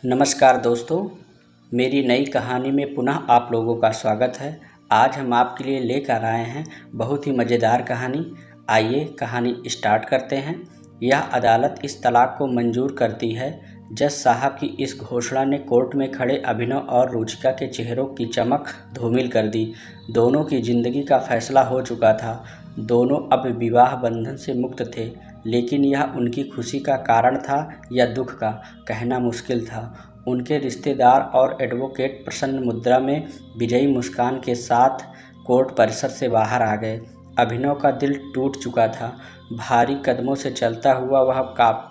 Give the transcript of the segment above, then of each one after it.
नमस्कार दोस्तों, मेरी नई कहानी में पुनः आप लोगों का स्वागत है। आज हम आपके लिए लेकर आए हैं बहुत ही मज़ेदार कहानी। आइए कहानी स्टार्ट करते हैं। यह अदालत इस तलाक को मंजूर करती है। जज साहब की इस घोषणा ने कोर्ट में खड़े अभिनव और रुचिका के चेहरों की चमक धूमिल कर दी। दोनों की जिंदगी का फैसला हो चुका था। दोनों अब विवाह बंधन से मुक्त थे, लेकिन यह उनकी खुशी का कारण था या दुख का, कहना मुश्किल था। उनके रिश्तेदार और एडवोकेट प्रसन्न मुद्रा में विजयी मुस्कान के साथ कोर्ट परिसर से बाहर आ गए। अभिनव का दिल टूट चुका था। भारी कदमों से चलता हुआ वह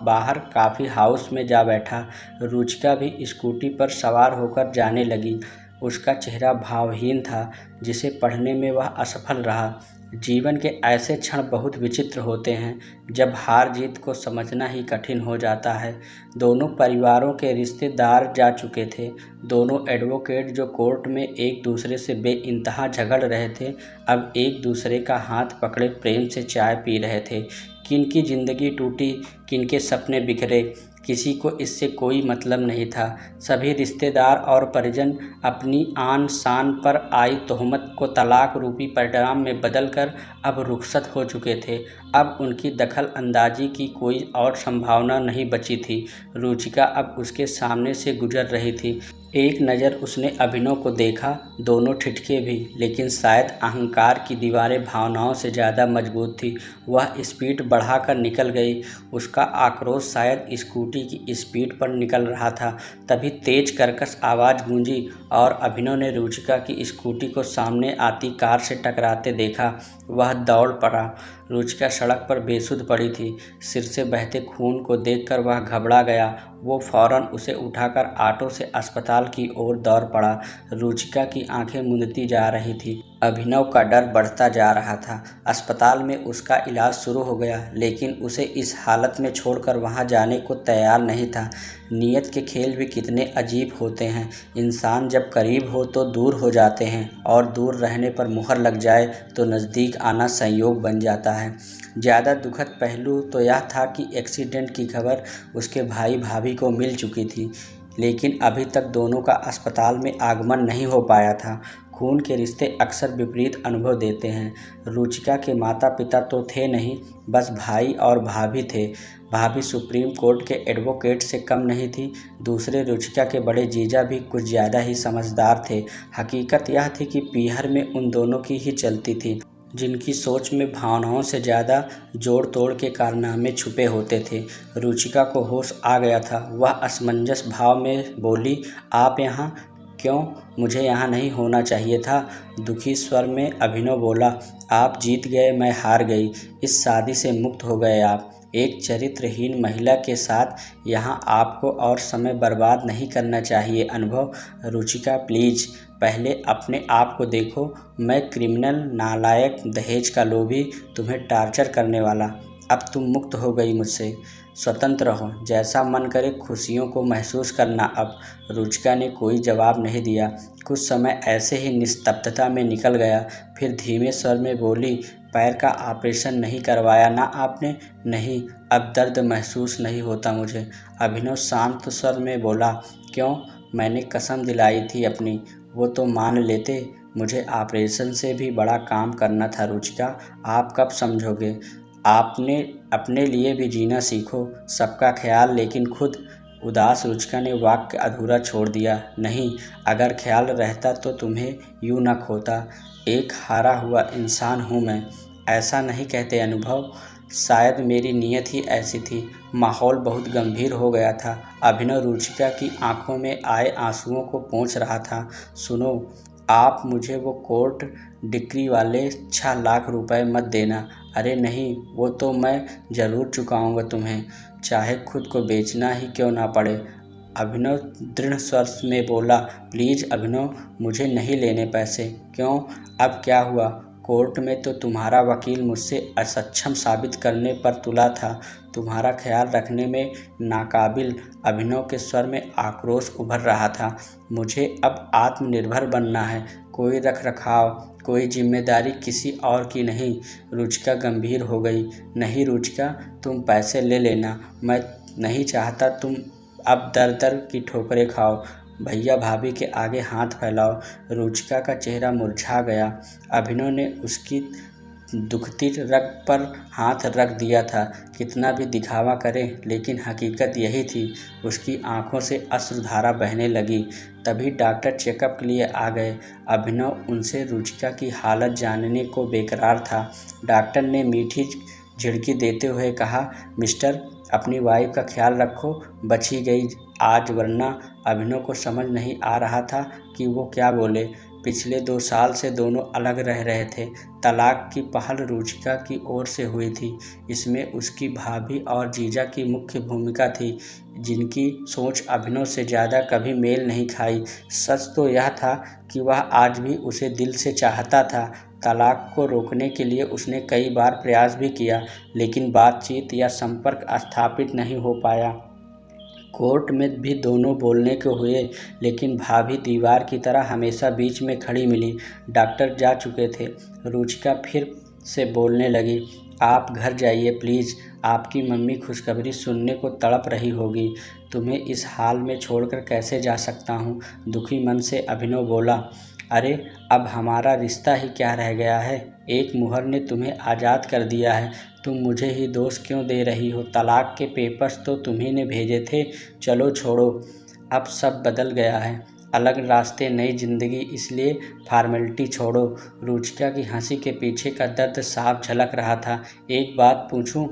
बाहर कॉफ़ी हाउस में जा बैठा। रुचिका भी स्कूटी पर सवार होकर जाने लगी। उसका चेहरा भावहीन था, जिसे पढ़ने में वह असफल रहा। जीवन के ऐसे क्षण बहुत विचित्र होते हैं जब हार जीत को समझना ही कठिन हो जाता है। दोनों परिवारों के रिश्तेदार जा चुके थे। दोनों एडवोकेट जो कोर्ट में एक दूसरे से बेइंतहा झगड़ रहे थे, अब एक दूसरे का हाथ पकड़े प्रेम से चाय पी रहे थे। किनकी ज़िंदगी टूटी, किनके सपने बिखरे, किसी को इससे कोई मतलब नहीं था। सभी रिश्तेदार और परिजन अपनी आन शान पर आई तोहमत को तलाक रूपी परिणाम में बदलकर अब रुखसत हो चुके थे। अब उनकी दखल अंदाजी की कोई और संभावना नहीं बची थी। रुचिका अब उसके सामने से गुजर रही थी। एक नज़र उसने अभिनव को देखा। दोनों ठिठके भी, लेकिन शायद अहंकार की दीवारें भावनाओं से ज़्यादा मजबूत थी। वह स्पीड बढ़ाकर निकल गई। उसका आक्रोश शायद स्कूटी की स्पीड पर निकल रहा था। तभी तेज कर्कश आवाज़ गूंजी और अभिनव ने रुचिका की स्कूटी को सामने आती कार से टकराते देखा। वह दौड़ पड़ा। रुचिका सड़क पर बेसुध पड़ी थी। सिर से बहते खून को देखकर वह घबरा गया। वो फौरन उसे उठाकर ऑटो से अस्पताल की ओर दौड़ पड़ा। रुचिका की आंखें मूंदती जा रही थी। अभिनव का डर बढ़ता जा रहा था। अस्पताल में उसका इलाज शुरू हो गया, लेकिन उसे इस हालत में छोड़कर वहां जाने को तैयार नहीं था। नीयत के खेल भी कितने अजीब होते हैं। इंसान जब करीब हो तो दूर हो जाते हैं, और दूर रहने पर मुहर लग जाए तो नज़दीक आना संयोग बन जाता है। ज़्यादा दुखद पहलू तो यह था कि एक्सीडेंट की खबर उसके भाई भाभी को मिल चुकी थी, लेकिन अभी तक दोनों का अस्पताल में आगमन नहीं हो पाया था। खून के रिश्ते अक्सर विपरीत अनुभव देते हैं। रुचिका के माता पिता तो थे नहीं, बस भाई और भाभी थे। भाभी सुप्रीम कोर्ट के एडवोकेट से कम नहीं थी। दूसरे रुचिका के बड़े जीजा भी कुछ ज़्यादा ही समझदार थे। हकीकत यह थी कि पीहर में उन दोनों की ही चलती थी, जिनकी सोच में भावनाओं से ज़्यादा जोड़ तोड़ के कारनामे छुपे होते थे। रुचिका को होश आ गया था। वह असमंजस भाव में बोली, आप यहाँ क्यों? मुझे यहाँ नहीं होना चाहिए था। दुखी स्वर में अभिनव बोला, आप जीत गए, मैं हार गई। इस शादी से मुक्त हो गए आप। एक चरित्रहीन महिला के साथ यहाँ आपको और समय बर्बाद नहीं करना चाहिए अनुभव। रुचिका प्लीज़, पहले अपने आप को देखो। मैं क्रिमिनल, नालायक, दहेज का लोभी, तुम्हें टार्चर करने वाला। अब तुम मुक्त हो गई मुझसे। स्वतंत्र हो, जैसा मन करे खुशियों को महसूस करना अब। रुचिका ने कोई जवाब नहीं दिया। कुछ समय ऐसे ही निस्तब्धता में निकल गया। फिर धीमे स्वर में बोली, पैर का ऑपरेशन नहीं करवाया ना आपने? नहीं, अब दर्द महसूस नहीं होता मुझे। अभिनव शांत स्वर में बोला, क्यों? मैंने कसम दिलाई थी अपनी, वो तो मान लेते। मुझे ऑपरेशन से भी बड़ा काम करना था रुचिका। आप कब समझोगे? आपने अपने लिए भी जीना सीखो, सबका ख्याल, लेकिन खुद। उदास रुचिका ने वाक्य अधूरा छोड़ दिया। नहीं, अगर ख्याल रहता तो तुम्हें यूँ न खोता। एक हारा हुआ इंसान हूँ मैं। ऐसा नहीं कहते अनुभव, शायद मेरी नीयत ही ऐसी थी। माहौल बहुत गंभीर हो गया था। अभिनव रुचिका की आंखों में आए आंसुओं को पोंछ रहा था। सुनो, आप मुझे वो कोर्ट डिक्री वाले 6 लाख रुपए मत देना। अरे नहीं, वो तो मैं ज़रूर चुकाऊंगा तुम्हें, चाहे खुद को बेचना ही क्यों ना पड़े। अभिनव दृढ़ स्वर में बोला, प्लीज़ अभिनव, मुझे नहीं लेने पैसे। क्यों? अब क्या हुआ? कोर्ट में तो तुम्हारा वकील मुझसे असक्षम साबित करने पर तुला था, तुम्हारा ख्याल रखने में नाकाबिल। अभिनव के स्वर में आक्रोश उभर रहा था। मुझे अब आत्मनिर्भर बनना है, कोई रख रखाव, कोई जिम्मेदारी किसी और की नहीं। रुचिका गंभीर हो गई। नहीं रुचिका, तुम पैसे ले लेना, मैं नहीं चाहता तुम अब दर दर की ठोकरें खाओ। भैया भाभी के आगे हाथ फैलाओ। रुचिका का चेहरा मुरझा गया। अभिनव ने उसकी दुखती रग पर हाथ रख दिया था। कितना भी दिखावा करे, लेकिन हकीकत यही थी। उसकी आंखों से अश्रुधारा बहने लगी। तभी डॉक्टर चेकअप के लिए आ गए। अभिनव उनसे रुचिका की हालत जानने को बेकरार था। डॉक्टर ने मीठी झिड़की देते हुए कहा, मिस्टर, अपनी वाइफ का ख्याल रखो, बची गई आज, वरना। अभिनव को समझ नहीं आ रहा था कि वो क्या बोले। पिछले 2 साल से दोनों अलग रह रहे थे। तलाक की पहल रुचिका की ओर से हुई थी। इसमें उसकी भाभी और जीजा की मुख्य भूमिका थी, जिनकी सोच अभिनव से ज़्यादा कभी मेल नहीं खाई। सच तो यह था कि वह आज भी उसे दिल से चाहता था। तलाक को रोकने के लिए उसने कई बार प्रयास भी किया, लेकिन बातचीत या संपर्क स्थापित नहीं हो पाया। कोर्ट में भी दोनों बोलने को हुए, लेकिन भाभी दीवार की तरह हमेशा बीच में खड़ी मिली। डॉक्टर जा चुके थे। रुचिका फिर से बोलने लगी, आप घर जाइए प्लीज़। आपकी मम्मी खुशखबरी सुनने को तड़प रही होगी। तुम्हें इस हाल में छोड़कर कैसे जा सकता हूँ? दुखी मन से अभिनव बोला। अरे, अब हमारा रिश्ता ही क्या रह गया है? एक मुहर ने तुम्हें आज़ाद कर दिया है। तुम मुझे ही दोष क्यों दे रही हो? तलाक के पेपर्स तो तुम्ही ने भेजे थे। चलो छोड़ो, अब सब बदल गया है। अलग रास्ते, नई ज़िंदगी, इसलिए फॉर्मेलिटी छोड़ो। रुचिका की हंसी के पीछे का दर्द साफ झलक रहा था। एक बात पूछूं,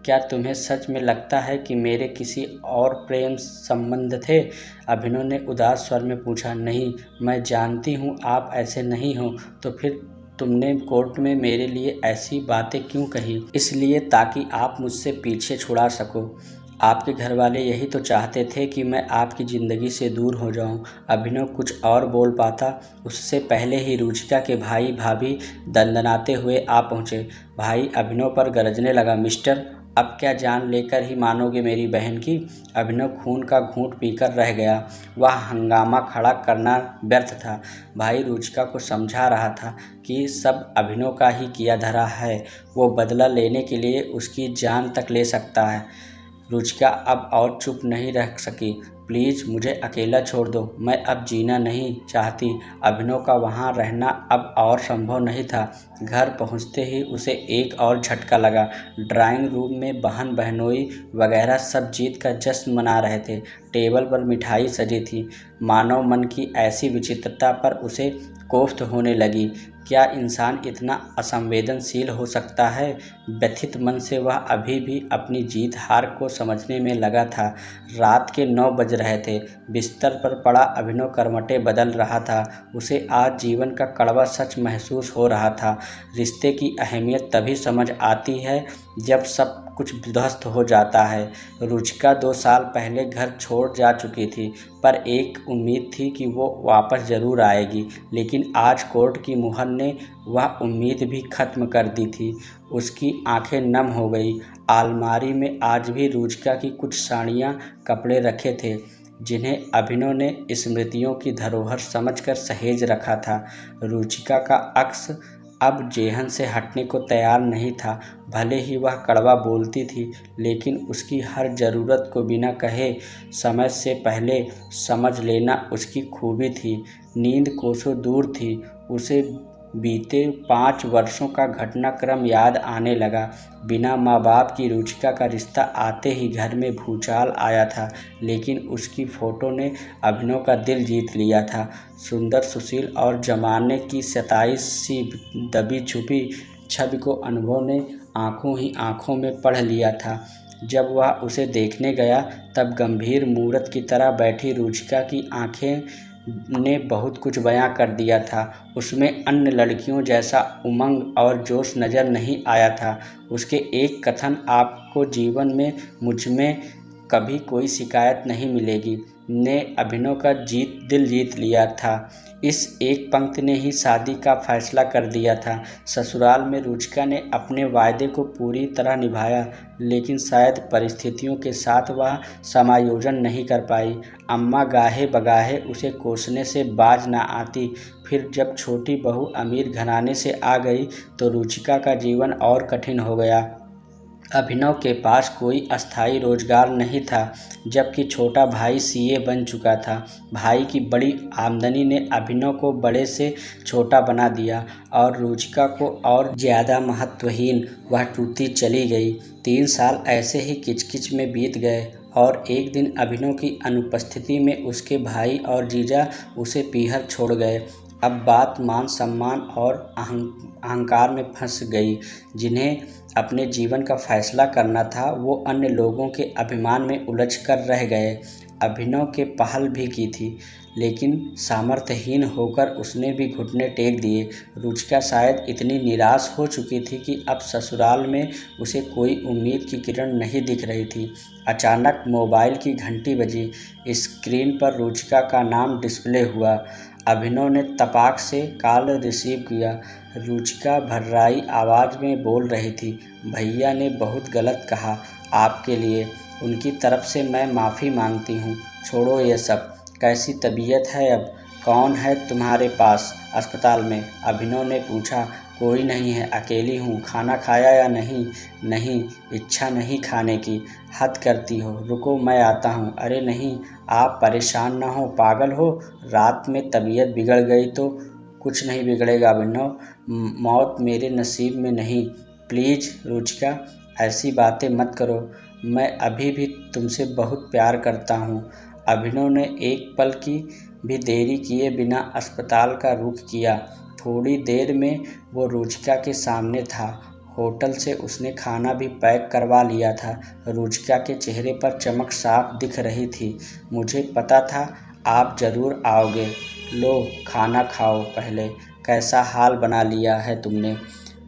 क्या तुम्हें सच में लगता है कि मेरे किसी और प्रेम संबंध थे? अभिनव ने उदास स्वर में पूछा। नहीं, मैं जानती हूँ आप ऐसे नहीं हो। तो फिर तुमने कोर्ट में मेरे लिए ऐसी बातें क्यों कही? इसलिए ताकि आप मुझसे पीछे छुड़ा सको। आपके घरवाले यही तो चाहते थे कि मैं आपकी ज़िंदगी से दूर हो जाऊं। अभिनव कुछ और बोल पाता, उससे पहले ही रुचिका के भाई भाभी दंदनाते हुए आ पहुँचे। भाई अभिनव पर गरजने लगा, मिस्टर, अब क्या जान लेकर ही मानोगे मेरी बहन की? अभिनव खून का घूंट पीकर रह गया। वह हंगामा खड़ा करना व्यर्थ था। भाई रुचिका को समझा रहा था कि सब अभिनव का ही किया धरा है। वो बदला लेने के लिए उसकी जान तक ले सकता है। रुचिका अब और चुप नहीं रह सकी। प्लीज़ मुझे अकेला छोड़ दो, मैं अब जीना नहीं चाहती। अभिनव का वहाँ रहना अब और संभव नहीं था। घर पहुँचते ही उसे एक और झटका लगा। ड्राइंग रूम में बहन बहनोई वगैरह सब जीत का जश्न मना रहे थे। टेबल पर मिठाई सजी थी। मानव मन की ऐसी विचित्रता पर उसे कोफ्त होने लगी। क्या इंसान इतना असंवेदनशील हो सकता है? व्यथित मन से वह अभी भी अपनी जीत हार को समझने में लगा था। रात के 9 बज रहे थे। बिस्तर पर पड़ा अभिनव करवटें बदल रहा था। उसे आज जीवन का कड़वा सच महसूस हो रहा था। रिश्ते की अहमियत तभी समझ आती है जब सब कुछ ध्वस्त हो जाता है। रुचिका 2 साल पहले घर छोड़ जा चुकी थी, पर एक उम्मीद थी कि वो वापस ज़रूर आएगी। लेकिन आज कोर्ट की मुहर ने वह उम्मीद भी ख़त्म कर दी थी। उसकी आंखें नम हो गई। अलमारी में आज भी रुचिका की कुछ साड़ियाँ, कपड़े रखे थे, जिन्हें अभिनव ने स्मृतियों की धरोहर समझकर सहेज रखा था। रुचिका का अक्स अब जेहन से हटने को तैयार नहीं था। भले ही वह कड़वा बोलती थी, लेकिन उसकी हर ज़रूरत को बिना कहे समय से पहले समझ लेना उसकी खूबी थी। नींद कोसों दूर थी। उसे बीते 5 वर्षों का घटनाक्रम याद आने लगा। बिना माँ बाप की रुचिका का रिश्ता आते ही घर में भूचाल आया था, लेकिन उसकी फ़ोटो ने अभिनव का दिल जीत लिया था। सुंदर, सुशील और ज़माने की 27 सी दबी छुपी छवि को अनुभव ने आंखों ही आंखों में पढ़ लिया था। जब वह उसे देखने गया, तब गंभीर मूरत की तरह बैठी रुचिका की आंखें ने बहुत कुछ बयां कर दिया था। उसमें अन्य लड़कियों जैसा उमंग और जोश नज़र नहीं आया था। उसके एक कथन, आपको जीवन में मुझ में कभी कोई शिकायत नहीं मिलेगी, ने अभिनव का दिल जीत लिया था। इस एक पंक्ति ने ही शादी का फैसला कर दिया था। ससुराल में रुचिका ने अपने वायदे को पूरी तरह निभाया, लेकिन शायद परिस्थितियों के साथ वह समायोजन नहीं कर पाई। अम्मा गाहे बगाहे उसे कोसने से बाज ना आती। फिर जब छोटी बहू अमीर घराने से आ गई, तो रुचिका का जीवन और कठिन हो गया। अभिनव के पास कोई अस्थायी रोजगार नहीं था, जबकि छोटा भाई सीए बन चुका था। भाई की बड़ी आमदनी ने अभिनव को बड़े से छोटा बना दिया और रुचिका को और ज़्यादा महत्वहीन वह टूटती चली गई। 3 साल ऐसे ही किचकिच में बीत गए और एक दिन अभिनव की अनुपस्थिति में उसके भाई और जीजा उसे पीहर छोड़ गए। अब बात मान सम्मान और अहंकार में फंस गई। जिन्हें अपने जीवन का फैसला करना था वो अन्य लोगों के अभिमान में उलझ कर रह गए। अभिनव के पहल भी की थी, लेकिन सामर्थ्यहीन होकर उसने भी घुटने टेक दिए। रुचिका शायद इतनी निराश हो चुकी थी कि अब ससुराल में उसे कोई उम्मीद की किरण नहीं दिख रही थी। अचानक मोबाइल की घंटी बजी। स्क्रीन पर रुचिका का नाम डिस्प्ले हुआ। अभिनव ने तपाक से कॉल रिसीव किया। रुचिका भर्राई आवाज़ में बोल रही थी, भैया ने बहुत गलत कहा आपके लिए। उनकी तरफ से मैं माफ़ी मांगती हूँ। छोड़ो ये सब। कैसी तबीयत है अब? कौन है तुम्हारे पास अस्पताल में? अभिनव ने पूछा। कोई नहीं है, अकेली हूँ। खाना खाया या नहीं? नहीं, इच्छा नहीं खाने की। हद करती हो, रुको मैं आता हूँ। अरे नहीं, आप परेशान ना हो, पागल हो? रात में तबीयत बिगड़ गई तो? कुछ नहीं बिगड़ेगा अभिनव, मौत मेरे नसीब में नहीं। प्लीज़ रुचिका, ऐसी बातें मत करो। मैं अभी भी तुमसे बहुत प्यार करता हूँ। अभिनव ने एक पल की भी देरी किए बिना अस्पताल का रुख किया। थोड़ी देर में वो रुचिका के सामने था। होटल से उसने खाना भी पैक करवा लिया था। रुचिका के चेहरे पर चमक साफ दिख रही थी। मुझे पता था आप ज़रूर आओगे। लो खाना खाओ पहले। कैसा हाल बना लिया है तुमने?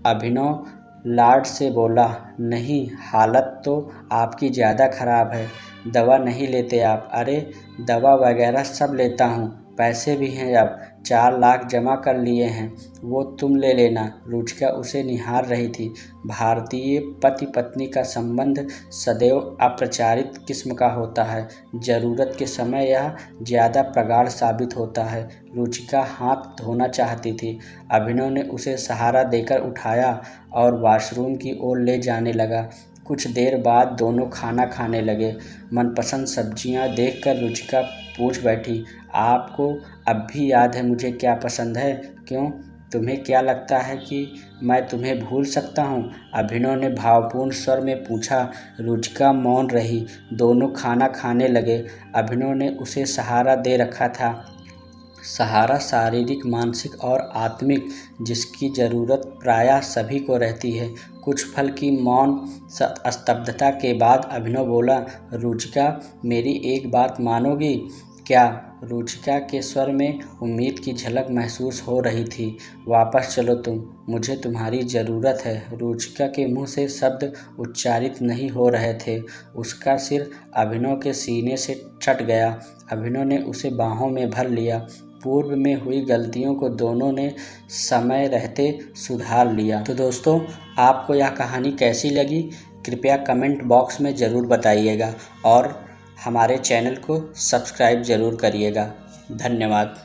अभिनव लाड से बोला। नहीं, हालत तो आपकी ज़्यादा ख़राब है। दवा नहीं लेते आप? अरे दवा वगैरह सब लेता हूँ, पैसे भी हैं। अब 4 लाख जमा कर लिए हैं, वो तुम ले लेना। रुचिका उसे निहार रही थी। भारतीय पति पत्नी का संबंध सदैव अप्रचारित किस्म का होता है। ज़रूरत के समय यह ज़्यादा प्रगाढ़ साबित होता है। रुचिका हाथ धोना चाहती थी। अभिनव ने उसे सहारा देकर उठाया और वॉशरूम की ओर ले जाने लगा। कुछ देर बाद दोनों खाना खाने लगे। मनपसंद सब्जियां देखकर रुचिका पूछ बैठी, आपको अब भी याद है मुझे क्या पसंद है? क्यों, तुम्हें क्या लगता है कि मैं तुम्हें भूल सकता हूँ? अभिनव ने भावपूर्ण स्वर में पूछा। रुचिका मौन रही। दोनों खाना खाने लगे। अभिनव ने उसे सहारा दे रखा था। सहारा शारीरिक, मानसिक और आत्मिक, जिसकी ज़रूरत प्रायः सभी को रहती है। कुछ पल की मौन स्तब्धता के बाद अभिनव बोला, रुचिका मेरी एक बात मानोगी क्या? रुचिका के स्वर में उम्मीद की झलक महसूस हो रही थी। वापस चलो तुम, मुझे तुम्हारी ज़रूरत है। रुचिका के मुंह से शब्द उच्चारित नहीं हो रहे थे। उसका सिर अभिनव के सीने से सट गया। अभिनव ने उसे बाहों में भर लिया। पूर्व में हुई गलतियों को दोनों ने समय रहते सुधार लिया। तो दोस्तों, आपको यह कहानी कैसी लगी कृपया कमेंट बॉक्स में ज़रूर बताइएगा और हमारे चैनल को सब्सक्राइब ज़रूर करिएगा। धन्यवाद।